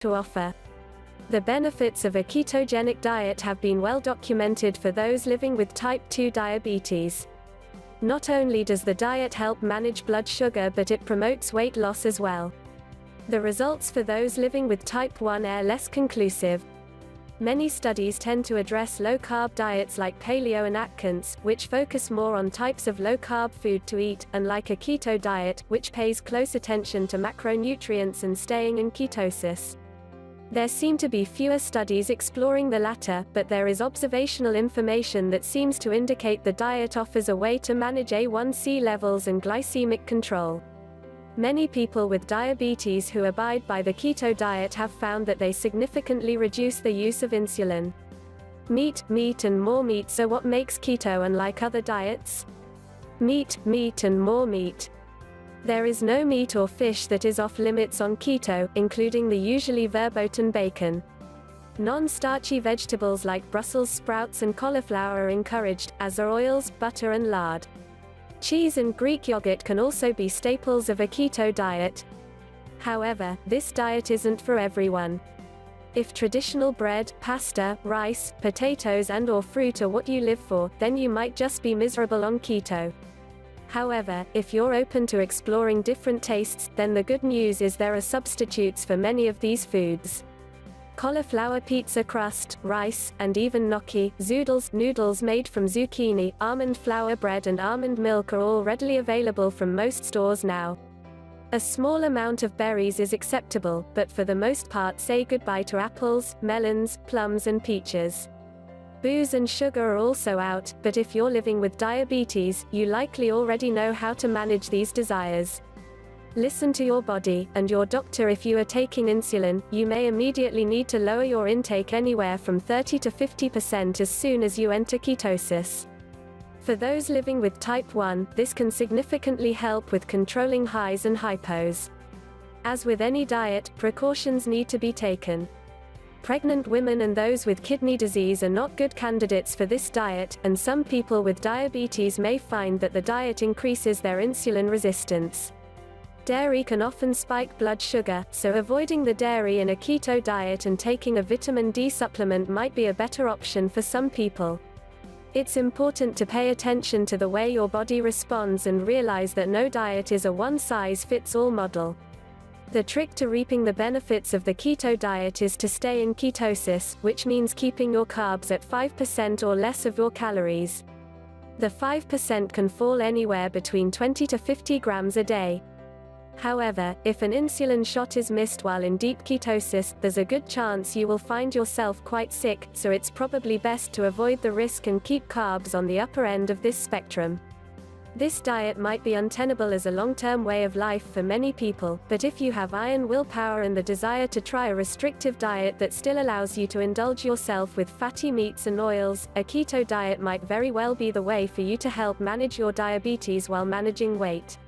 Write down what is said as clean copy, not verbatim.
to offer. The benefits of a ketogenic diet have been well documented for those living with type 2 diabetes. Not only does the diet help manage blood sugar, but it promotes weight loss as well. The results for those living with type 1 are less conclusive. Many studies tend to address low-carb diets like Paleo and Atkins, which focus more on types of low-carb food to eat, unlike a keto diet, which pays close attention to macronutrients and staying in ketosis. There seem to be fewer studies exploring the latter, but there is observational information that seems to indicate the diet offers a way to manage A1C levels and glycemic control. Many people with diabetes who abide by the keto diet have found that they significantly reduce the use of insulin. Meat and more meat. So what makes keto unlike other diets? Meat and more meat. There is no meat or fish that is off limits on keto, including the usually verboten bacon. Non-starchy vegetables like Brussels sprouts and cauliflower are encouraged, as are oils, butter and lard. Cheese and Greek yogurt can also be staples of a keto diet. However, this diet isn't for everyone. If traditional bread, pasta, rice, potatoes and/or fruit are what you live for, then you might just be miserable on keto. However, if you're open to exploring different tastes, then the good news is there are substitutes for many of these foods. Cauliflower pizza crust, rice, and even gnocchi, zoodles, noodles made from zucchini, almond flour bread and almond milk are all readily available from most stores now. A small amount of berries is acceptable, but for the most part say goodbye to apples, melons, plums and peaches. Booze and sugar are also out, but if you're living with diabetes, you likely already know how to manage these desires. Listen to your body, and your doctor. If you are taking insulin, you may immediately need to lower your intake anywhere from 30 to 50% as soon as you enter ketosis. For those living with type 1, this can significantly help with controlling highs and hypos. As with any diet, precautions need to be taken. Pregnant women and those with kidney disease are not good candidates for this diet, and some people with diabetes may find that the diet increases their insulin resistance. Dairy can often spike blood sugar, so avoiding the dairy in a keto diet and taking a vitamin D supplement might be a better option for some people. It's important to pay attention to the way your body responds and realize that no diet is a one-size-fits-all model. The trick to reaping the benefits of the keto diet is to stay in ketosis, which means keeping your carbs at 5% or less of your calories. The 5% can fall anywhere between 20 to 50 grams a day. However, if an insulin shot is missed while in deep ketosis, there's a good chance you will find yourself quite sick, so it's probably best to avoid the risk and keep carbs on the upper end of this spectrum. This diet might be untenable as a long-term way of life for many people, but if you have iron willpower and the desire to try a restrictive diet that still allows you to indulge yourself with fatty meats and oils, a keto diet might very well be the way for you to help manage your diabetes while managing weight.